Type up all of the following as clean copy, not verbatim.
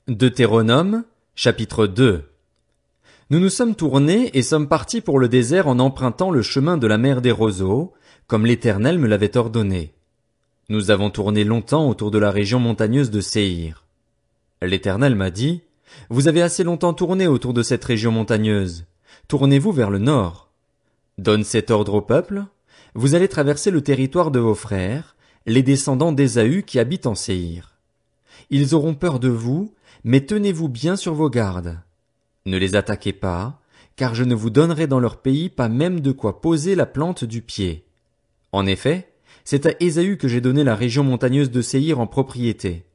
Deutéronome, chapitre 2. Nous nous sommes tournés et sommes partis pour le désert en empruntant le chemin de la mer des roseaux, comme l'Éternel me l'avait ordonné. Nous avons tourné longtemps autour de la région montagneuse de Séhir. L'Éternel m'a dit, vous avez assez longtemps tourné autour de cette région montagneuse. Tournez-vous vers le nord. Donne cet ordre au peuple. Vous allez traverser le territoire de vos frères, les descendants d'Ésaü qui habitent en Séhir. Ils auront peur de vous, mais tenez-vous bien sur vos gardes. Ne les attaquez pas, car je ne vous donnerai dans leur pays pas même de quoi poser la plante du pied. En effet, c'est à Ésaü que j'ai donné la région montagneuse de Séhir en propriété.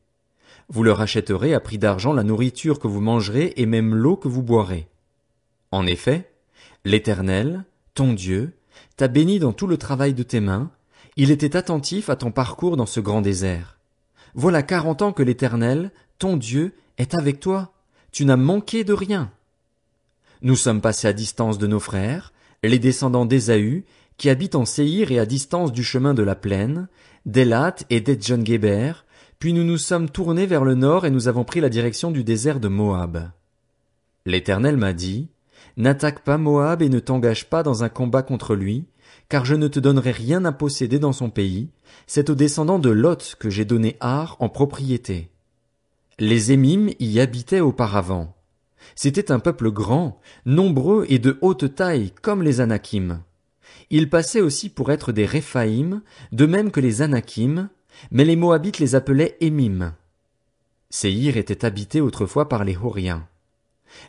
Vous leur achèterez à prix d'argent la nourriture que vous mangerez et même l'eau que vous boirez. En effet, l'Éternel, ton Dieu, t'a béni dans tout le travail de tes mains, il était attentif à ton parcours dans ce grand désert. Voilà 40 ans que l'Éternel, ton Dieu, est avec toi. Tu n'as manqué de rien. Nous sommes passés à distance de nos frères, les descendants d'Ésaü, qui habitent en Séhir et à distance du chemin de la plaine, d'Élat et d'Etjon-Guéber, puis nous nous sommes tournés vers le nord et nous avons pris la direction du désert de Moab. L'Éternel m'a dit, n'attaque pas Moab et ne t'engage pas dans un combat contre lui, car je ne te donnerai rien à posséder dans son pays, c'est aux descendants de Lot que j'ai donné Ar en propriété. Les Émim y habitaient auparavant. C'était un peuple grand, nombreux et de haute taille, comme les Anakim. Ils passaient aussi pour être des Réphaïm, de même que les Anakim, mais les Moabites les appelaient Émim. Séhir était habité autrefois par les Horiens.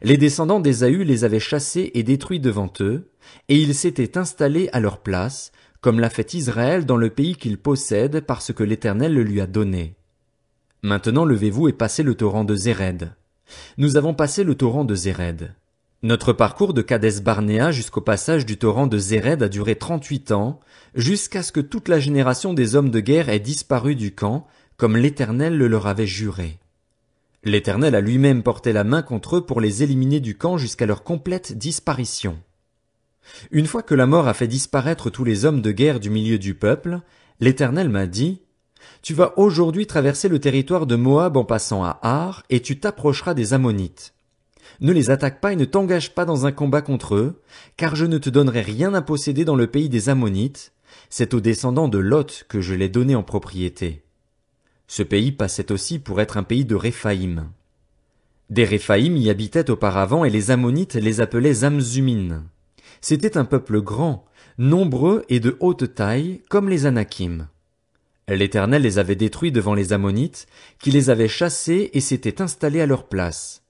Les descendants d'Ésaü les avaient chassés et détruits devant eux, et ils s'étaient installés à leur place, comme l'a fait Israël dans le pays qu'il possède parce que l'Éternel le lui a donné. Maintenant levez-vous et passez le torrent de Zéred. Nous avons passé le torrent de Zéred. Notre parcours de Kadès-Barnéa jusqu'au passage du torrent de Zéred a duré 38 ans, jusqu'à ce que toute la génération des hommes de guerre ait disparu du camp, comme l'Éternel le leur avait juré. L'Éternel a lui-même porté la main contre eux pour les éliminer du camp jusqu'à leur complète disparition. Une fois que la mort a fait disparaître tous les hommes de guerre du milieu du peuple, l'Éternel m'a dit, tu vas aujourd'hui traverser le territoire de Moab en passant à Ar, et tu t'approcheras des Ammonites. Ne les attaque pas et ne t'engage pas dans un combat contre eux, car je ne te donnerai rien à posséder dans le pays des Ammonites, c'est aux descendants de Lot que je l'ai donné en propriété. Ce pays passait aussi pour être un pays de Réphaïm. Des Réphaïm y habitaient auparavant et les Ammonites les appelaient Zamzumin. C'était un peuple grand, nombreux et de haute taille, comme les Anakim. L'Éternel les avait détruits devant les Ammonites, qui les avaient chassés et s'étaient installés à leur place.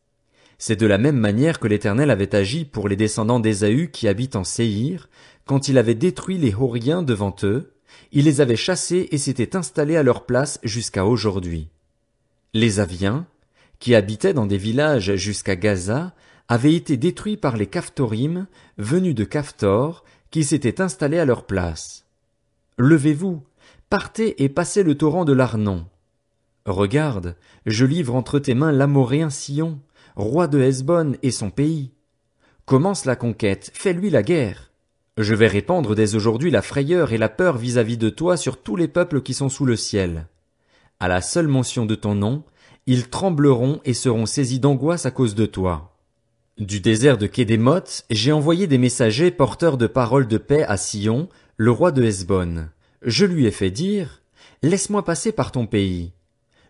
C'est de la même manière que l'Éternel avait agi pour les descendants d'Ésaü qui habitent en Séhir, quand il avait détruit les Horiens devant eux, il les avait chassés et s'étaient installés à leur place jusqu'à aujourd'hui. Les Aviens, qui habitaient dans des villages jusqu'à Gaza, avaient été détruits par les Caphtorim, venus de Caphtor, qui s'étaient installés à leur place. Levez-vous, partez et passez le torrent de l'Arnon. Regarde, je livre entre tes mains l'Amoréen Sion, roi de Hesbon et son pays. Commence la conquête, fais-lui la guerre. Je vais répandre dès aujourd'hui la frayeur et la peur vis-à-vis de toi sur tous les peuples qui sont sous le ciel. À la seule mention de ton nom, ils trembleront et seront saisis d'angoisse à cause de toi. Du désert de Kédémoth, j'ai envoyé des messagers porteurs de paroles de paix à Sion, le roi de Hesbon. Je lui ai fait dire, laisse-moi passer par ton pays.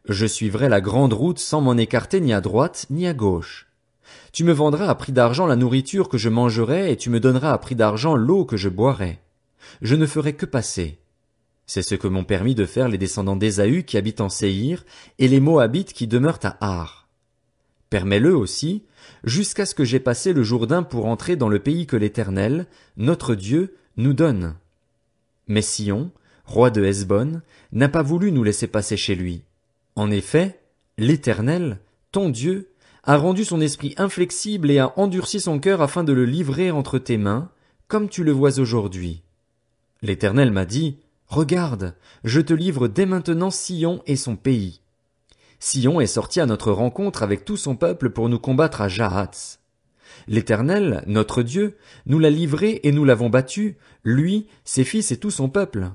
Je suivrai la grande route sans m'en écarter ni à droite ni à gauche. Tu me vendras à prix d'argent la nourriture que je mangerai et tu me donneras à prix d'argent l'eau que je boirai. Je ne ferai que passer. C'est ce que m'ont permis de faire les descendants d'Ésaü qui habitent en Séhir et les Moabites qui demeurent à Ar. Permets-le aussi, jusqu'à ce que j'aie passé le Jourdain pour entrer dans le pays que l'Éternel, notre Dieu, nous donne. Mais Sion, roi de Hesbon, n'a pas voulu nous laisser passer chez lui. En effet, l'Éternel, ton Dieu, a rendu son esprit inflexible et a endurci son cœur afin de le livrer entre tes mains, comme tu le vois aujourd'hui. L'Éternel m'a dit, regarde, je te livre dès maintenant Sion et son pays. Sion est sorti à notre rencontre avec tout son peuple pour nous combattre à Jahatz. L'Éternel, notre Dieu, nous l'a livré et nous l'avons battu, lui, ses fils et tout son peuple.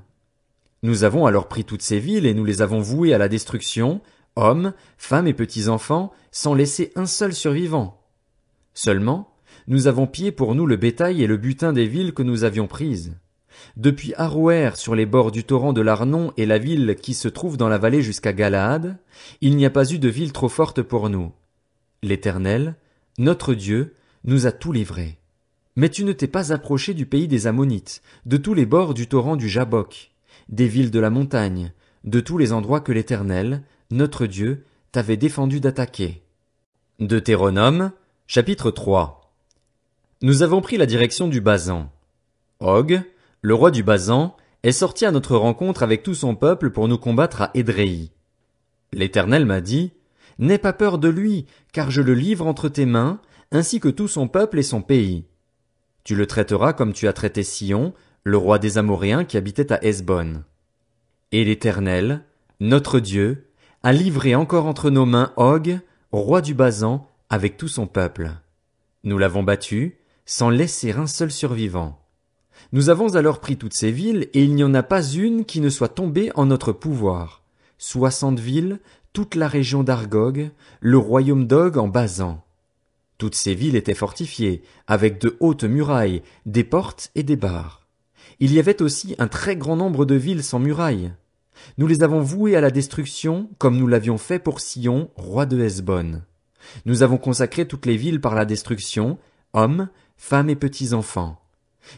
Nous avons alors pris toutes ces villes et nous les avons vouées à la destruction, hommes, femmes et petits-enfants, sans laisser un seul survivant. Seulement, nous avons pillé pour nous le bétail et le butin des villes que nous avions prises. Depuis Aroër sur les bords du torrent de l'Arnon et la ville qui se trouve dans la vallée jusqu'à Galaad, il n'y a pas eu de ville trop forte pour nous. L'Éternel, notre Dieu, nous a tout livré. Mais tu ne t'es pas approché du pays des Ammonites, de tous les bords du torrent du Jabbok, des villes de la montagne, de tous les endroits que l'Éternel, notre Dieu, t'avait défendu d'attaquer. Deutéronome, chapitre 3. Nous avons pris la direction du Basan. Og, le roi du Basan, est sorti à notre rencontre avec tout son peuple pour nous combattre à Édréi. L'Éternel m'a dit, n'aie pas peur de lui, car je le livre entre tes mains, ainsi que tout son peuple et son pays. Tu le traiteras comme tu as traité Sihon, le roi des Amoréens qui habitait à Hesbon. Et l'Éternel, notre Dieu, a livré encore entre nos mains Og, roi du Basan, avec tout son peuple. Nous l'avons battu, sans laisser un seul survivant. Nous avons alors pris toutes ces villes, et il n'y en a pas une qui ne soit tombée en notre pouvoir. 60 villes, toute la région d'Argog, le royaume d'Og en Basan. Toutes ces villes étaient fortifiées, avec de hautes murailles, des portes et des barres. Il y avait aussi un très grand nombre de villes sans murailles. Nous les avons vouées à la destruction, comme nous l'avions fait pour Sihon, roi de Hesbon. Nous avons consacré toutes les villes par la destruction, hommes, femmes et petits-enfants.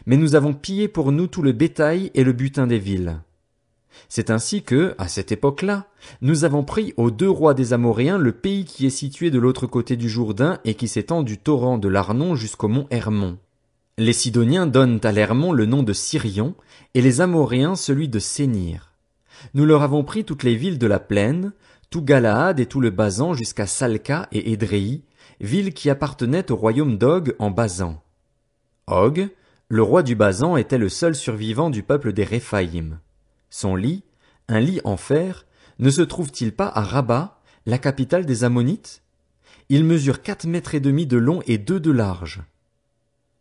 Mais nous avons pillé pour nous tout le bétail et le butin des villes. C'est ainsi que, à cette époque-là, nous avons pris aux 2 rois des Amoréens le pays qui est situé de l'autre côté du Jourdain et qui s'étend du torrent de l'Arnon jusqu'au mont Hermon. Les Sidoniens donnent à l'Hermon le nom de Sirion et les Amoréens celui de Sénir. Nous leur avons pris toutes les villes de la plaine, tout Galaad et tout le Basan jusqu'à Salca et Édréi, villes qui appartenaient au royaume d'Og en Basan. Og, le roi du Basan, était le seul survivant du peuple des Réphaïm. Son lit, un lit en fer, ne se trouve-t-il pas à Rabat, la capitale des Ammonites? Il mesure 4 mètres et demi de long et 2 de large.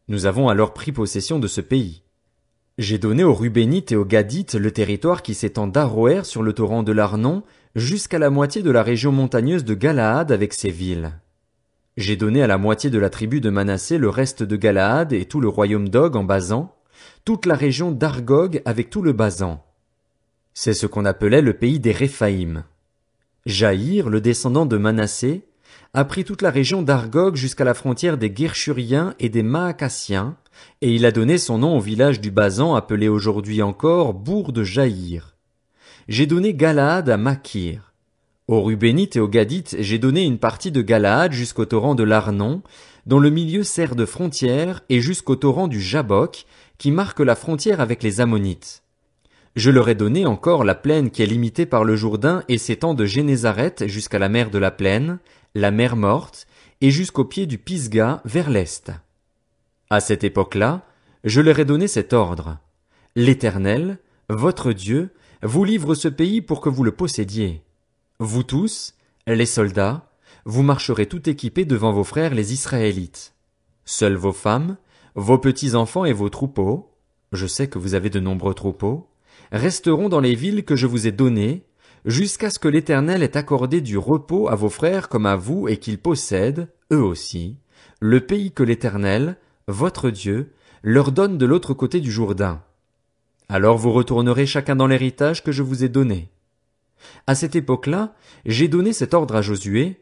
Nous avons alors pris possession de ce pays. J'ai donné aux Rubénites et aux Gadites le territoire qui s'étend d'Aroër sur le torrent de l'Arnon jusqu'à la moitié de la région montagneuse de Galaad avec ses villes. J'ai donné à la moitié de la tribu de Manassé le reste de Galaad et tout le royaume d'Og en Basan, toute la région d'Argog avec tout le Basan. C'est ce qu'on appelait le pays des Réphaïm. Jaïr, le descendant de Manassé, a pris toute la région d'Argog jusqu'à la frontière des Guershuriens et des Maacassiens, et il a donné son nom au village du Basan appelé aujourd'hui encore bourg de Jaïr. J'ai donné Galaad à Makir. Aux Rubénites et aux Gadites, j'ai donné une partie de Galaad jusqu'au torrent de l'Arnon, dont le milieu sert de frontière, et jusqu'au torrent du Jabbok, qui marque la frontière avec les Ammonites. Je leur ai donné encore la plaine qui est limitée par le Jourdain et s'étend de Génézareth jusqu'à la mer de la plaine, la mer morte, et jusqu'au pied du Pisga vers l'est. À cette époque-là, je leur ai donné cet ordre. L'Éternel, votre Dieu, vous livre ce pays pour que vous le possédiez. Vous tous, les soldats, vous marcherez tout équipés devant vos frères les Israélites. Seules vos femmes, vos petits-enfants et vos troupeaux, je sais que vous avez de nombreux troupeaux, resteront dans les villes que je vous ai données, jusqu'à ce que l'Éternel ait accordé du repos à vos frères comme à vous et qu'ils possèdent, eux aussi, le pays que l'Éternel, votre Dieu, leur donne de l'autre côté du Jourdain. Alors vous retournerez chacun dans l'héritage que je vous ai donné. À cette époque-là, j'ai donné cet ordre à Josué.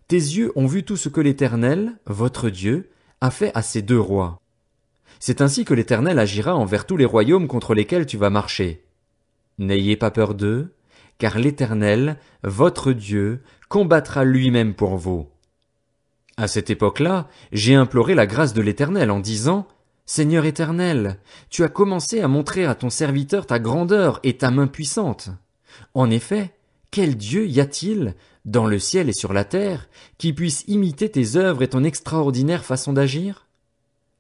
Tes yeux ont vu tout ce que l'Éternel, votre Dieu, a fait à ces 2 rois. C'est ainsi que l'Éternel agira envers tous les royaumes contre lesquels tu vas marcher. N'ayez pas peur d'eux, car l'Éternel, votre Dieu, combattra lui-même pour vous. À cette époque-là, j'ai imploré la grâce de l'Éternel en disant, Seigneur Éternel, tu as commencé à montrer à ton serviteur ta grandeur et ta main puissante. En effet, quel Dieu y a-t-il, dans le ciel et sur la terre, qui puisse imiter tes œuvres et ton extraordinaire façon d'agir?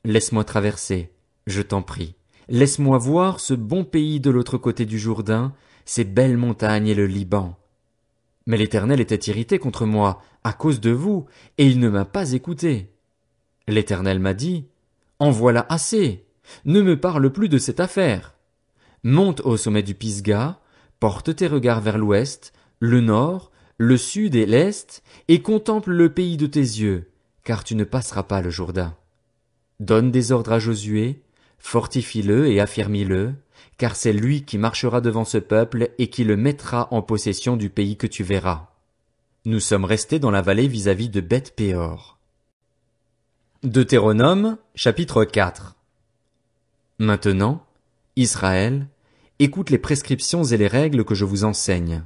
Laisse-moi traverser, je t'en prie. Laisse-moi voir ce bon pays de l'autre côté du Jourdain, ces belles montagnes et le Liban. Mais l'Éternel était irrité contre moi, à cause de vous, et il ne m'a pas écouté. L'Éternel m'a dit, en voilà assez, ne me parle plus de cette affaire. Monte au sommet du Pisga, porte tes regards vers l'ouest, le nord, le sud et l'est, et contemple le pays de tes yeux, car tu ne passeras pas le Jourdain. Donne des ordres à Josué, fortifie-le et affermis-le, car c'est lui qui marchera devant ce peuple et qui le mettra en possession du pays que tu verras. Nous sommes restés dans la vallée vis-à-vis de Beth-Péor. Deutéronome, chapitre 4. Maintenant, Israël, écoute les prescriptions et les règles que je vous enseigne.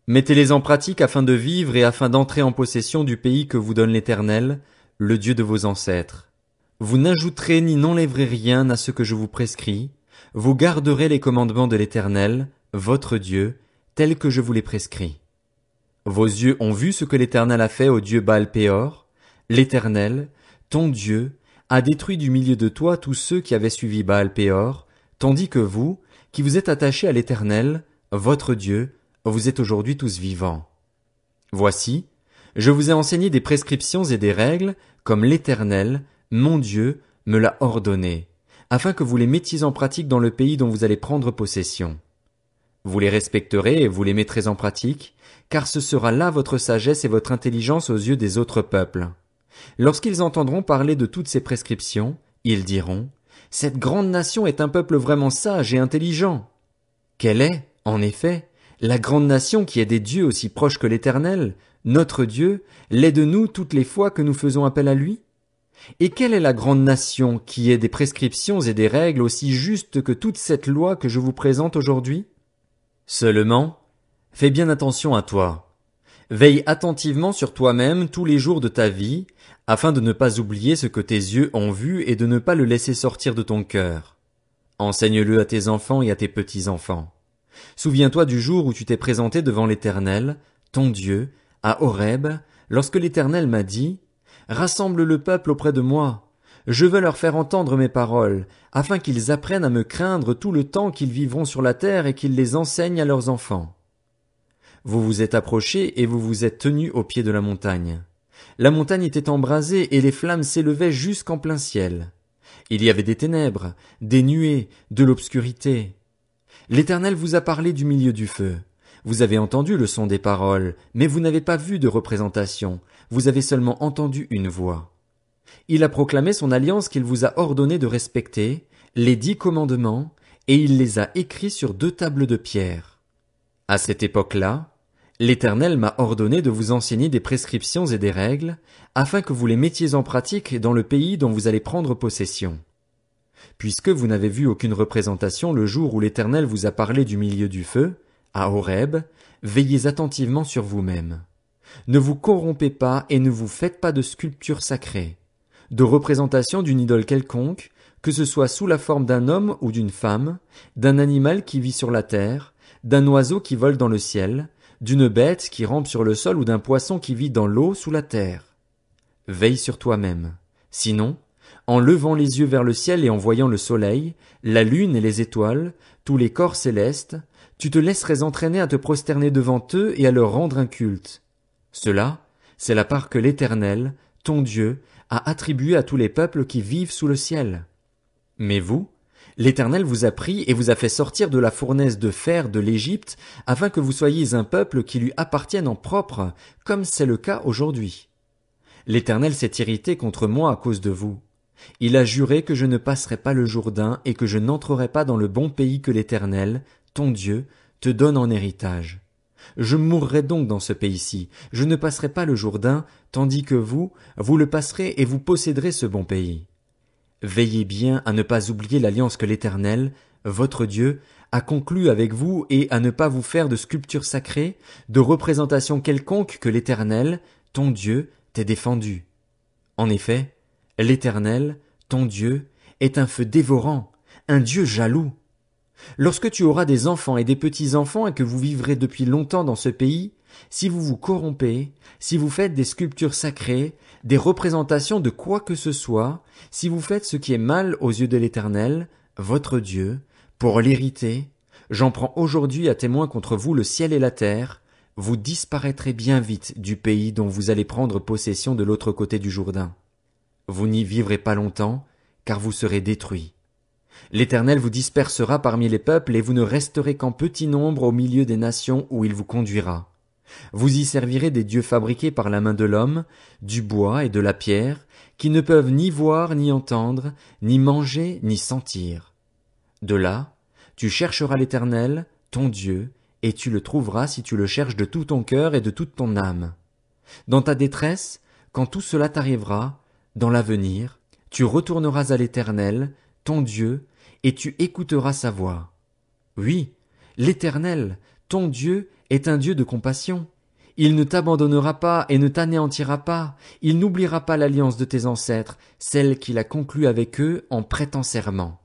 Mettez-les en pratique afin de vivre et afin d'entrer en possession du pays que vous donne l'Éternel, le Dieu de vos ancêtres. Vous n'ajouterez ni n'enlèverez rien à ce que je vous prescris, vous garderez les commandements de l'Éternel, votre Dieu, tels que je vous les prescris. Vos yeux ont vu ce que l'Éternel a fait au Dieu Baal-Péor. L'Éternel, ton Dieu, a détruit du milieu de toi tous ceux qui avaient suivi Baal-Péor, tandis que vous, qui vous êtes attachés à l'Éternel, votre Dieu, vous êtes aujourd'hui tous vivants. Voici, je vous ai enseigné des prescriptions et des règles, comme l'Éternel, mon Dieu, me l'a ordonné, afin que vous les mettiez en pratique dans le pays dont vous allez prendre possession. Vous les respecterez et vous les mettrez en pratique, car ce sera là votre sagesse et votre intelligence aux yeux des autres peuples. Lorsqu'ils entendront parler de toutes ces prescriptions, ils diront, « Cette grande nation est un peuple vraiment sage et intelligent. » Quelle est, en effet, la grande nation qui est des dieux aussi proches que l'Éternel, notre Dieu, l'est de nous toutes les fois que nous faisons appel à lui? Et quelle est la grande nation qui ait des prescriptions et des règles aussi justes que toute cette loi que je vous présente aujourd'hui? Seulement, fais bien attention à toi. Veille attentivement sur toi-même tous les jours de ta vie, afin de ne pas oublier ce que tes yeux ont vu et de ne pas le laisser sortir de ton cœur. Enseigne-le à tes enfants et à tes petits-enfants. Souviens-toi du jour où tu t'es présenté devant l'Éternel, ton Dieu, à Horeb, lorsque l'Éternel m'a dit, « Rassemble le peuple auprès de moi. Je veux leur faire entendre mes paroles, afin qu'ils apprennent à me craindre tout le temps qu'ils vivront sur la terre et qu'ils les enseignent à leurs enfants. » Vous vous êtes approchés et vous vous êtes tenus au pied de la montagne. La montagne était embrasée et les flammes s'élevaient jusqu'en plein ciel. Il y avait des ténèbres, des nuées, de l'obscurité. L'Éternel vous a parlé du milieu du feu. Vous avez entendu le son des paroles, mais vous n'avez pas vu de représentation, vous avez seulement entendu une voix. Il a proclamé son alliance qu'il vous a ordonné de respecter, les 10 commandements, et il les a écrits sur 2 tables de pierre. À cette époque-là, l'Éternel m'a ordonné de vous enseigner des prescriptions et des règles, afin que vous les mettiez en pratique dans le pays dont vous allez prendre possession. Puisque vous n'avez vu aucune représentation le jour où l'Éternel vous a parlé du milieu du feu, à Horeb, veillez attentivement sur vous-même. Ne vous corrompez pas et ne vous faites pas de sculptures sacrées, de représentation d'une idole quelconque, que ce soit sous la forme d'un homme ou d'une femme, d'un animal qui vit sur la terre, d'un oiseau qui vole dans le ciel, d'une bête qui rampe sur le sol ou d'un poisson qui vit dans l'eau sous la terre. Veille sur toi-même. Sinon, en levant les yeux vers le ciel et en voyant le soleil, la lune et les étoiles, tous les corps célestes, tu te laisserais entraîner à te prosterner devant eux et à leur rendre un culte. Cela, c'est la part que l'Éternel, ton Dieu, a attribuée à tous les peuples qui vivent sous le ciel. Mais vous, l'Éternel vous a pris et vous a fait sortir de la fournaise de fer de l'Égypte, afin que vous soyez un peuple qui lui appartienne en propre, comme c'est le cas aujourd'hui. L'Éternel s'est irrité contre moi à cause de vous. Il a juré que je ne passerai pas le Jourdain et que je n'entrerai pas dans le bon pays que l'Éternel, ton Dieu, te donne en héritage. Je mourrai donc dans ce pays-ci, je ne passerai pas le Jourdain, tandis que vous, vous le passerez et vous posséderez ce bon pays. Veillez bien à ne pas oublier l'alliance que l'Éternel, votre Dieu, a conclue avec vous et à ne pas vous faire de sculptures sacrées, de représentations quelconques que l'Éternel, ton Dieu, t'ait défendu. En effet, l'Éternel, ton Dieu, est un feu dévorant, un Dieu jaloux. Lorsque tu auras des enfants et des petits-enfants et que vous vivrez depuis longtemps dans ce pays, si vous vous corrompez, si vous faites des sculptures sacrées, des représentations de quoi que ce soit, si vous faites ce qui est mal aux yeux de l'Éternel, votre Dieu, pour l'hériter, j'en prends aujourd'hui à témoin contre vous le ciel et la terre, vous disparaîtrez bien vite du pays dont vous allez prendre possession de l'autre côté du Jourdain. Vous n'y vivrez pas longtemps, car vous serez détruits. L'Éternel vous dispersera parmi les peuples et vous ne resterez qu'en petit nombre au milieu des nations où il vous conduira. Vous y servirez des dieux fabriqués par la main de l'homme, du bois et de la pierre, qui ne peuvent ni voir ni entendre, ni manger ni sentir. De là, tu chercheras l'Éternel, ton Dieu, et tu le trouveras si tu le cherches de tout ton cœur et de toute ton âme. Dans ta détresse, quand tout cela t'arrivera, dans l'avenir, tu retourneras à l'Éternel, ton Dieu, et tu écouteras sa voix. Oui, l'Éternel, ton Dieu, est un Dieu de compassion. Il ne t'abandonnera pas et ne t'anéantira pas. Il n'oubliera pas l'alliance de tes ancêtres, celle qu'il a conclue avec eux en prêtant serment.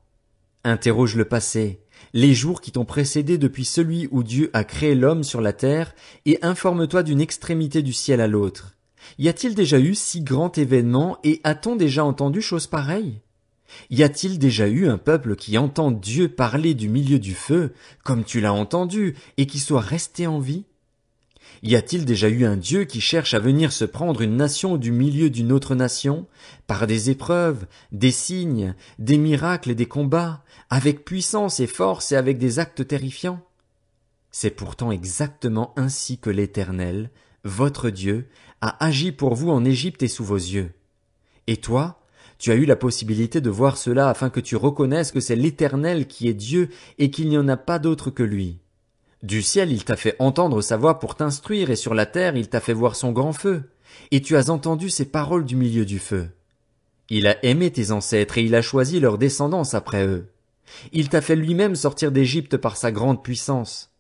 Interroge le passé, les jours qui t'ont précédé depuis celui où Dieu a créé l'homme sur la terre, et informe-toi d'une extrémité du ciel à l'autre. Y a-t-il déjà eu si grand événement et a-t-on déjà entendu chose pareille? Y a-t-il déjà eu un peuple qui entend Dieu parler du milieu du feu, comme tu l'as entendu, et qui soit resté en vie? Y a-t-il déjà eu un Dieu qui cherche à venir se prendre une nation du milieu d'une autre nation, par des épreuves, des signes, des miracles et des combats, avec puissance et force et avec des actes terrifiants? C'est pourtant exactement ainsi que l'Éternel, votre Dieu, a agi pour vous en Égypte et sous vos yeux. Et toi, tu as eu la possibilité de voir cela afin que tu reconnaisses que c'est l'Éternel qui est Dieu et qu'il n'y en a pas d'autre que lui. Du ciel il t'a fait entendre sa voix pour t'instruire et sur la terre il t'a fait voir son grand feu. Et tu as entendu ses paroles du milieu du feu. Il a aimé tes ancêtres et il a choisi leur descendance après eux. Il t'a fait lui-même sortir d'Égypte par sa grande puissance.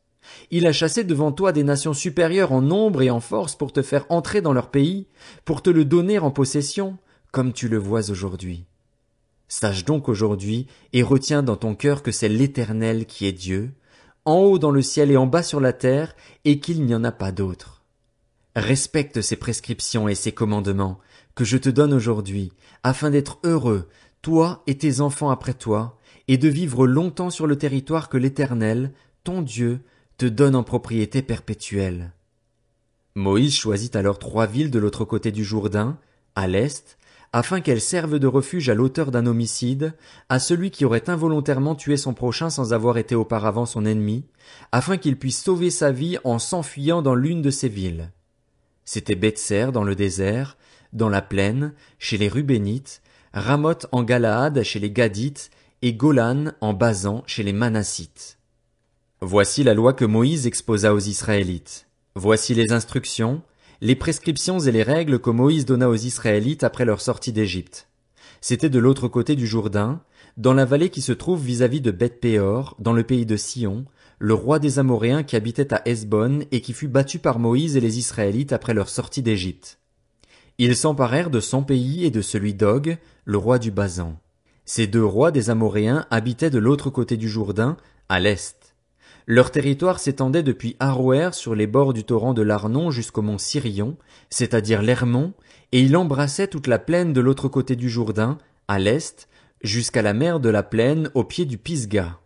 Il a chassé devant toi des nations supérieures en nombre et en force pour te faire entrer dans leur pays, pour te le donner en possession, comme tu le vois aujourd'hui. Sache donc aujourd'hui et retiens dans ton cœur que c'est l'Éternel qui est Dieu, en haut dans le ciel et en bas sur la terre, et qu'il n'y en a pas d'autre. Respecte ces prescriptions et ces commandements que je te donne aujourd'hui, afin d'être heureux, toi et tes enfants après toi, et de vivre longtemps sur le territoire que l'Éternel, ton Dieu, te donne en propriété perpétuelle. Moïse choisit alors 3 villes de l'autre côté du Jourdain, à l'est, afin qu'elles servent de refuge à l'auteur d'un homicide, à celui qui aurait involontairement tué son prochain sans avoir été auparavant son ennemi, afin qu'il puisse sauver sa vie en s'enfuyant dans l'une de ces villes. C'était Bethser dans le désert, dans la plaine, chez les Rubénites, Ramoth en Galaad chez les Gadites, et Golan en Basan chez les Manassites. Voici la loi que Moïse exposa aux Israélites. Voici les instructions, les prescriptions et les règles que Moïse donna aux Israélites après leur sortie d'Égypte. C'était de l'autre côté du Jourdain, dans la vallée qui se trouve vis-à-vis de Beth-péor, dans le pays de Sion, le roi des Amoréens qui habitait à Hesbon et qui fut battu par Moïse et les Israélites après leur sortie d'Égypte. Ils s'emparèrent de son pays et de celui d'Og, le roi du Basan. Ces 2 rois des Amoréens habitaient de l'autre côté du Jourdain, à l'est. Leur territoire s'étendait depuis Aroër sur les bords du torrent de l'Arnon jusqu'au mont Sirion, c'est-à-dire l'Hermon, et il embrassait toute la plaine de l'autre côté du Jourdain, à l'est, jusqu'à la mer de la plaine au pied du Pisga.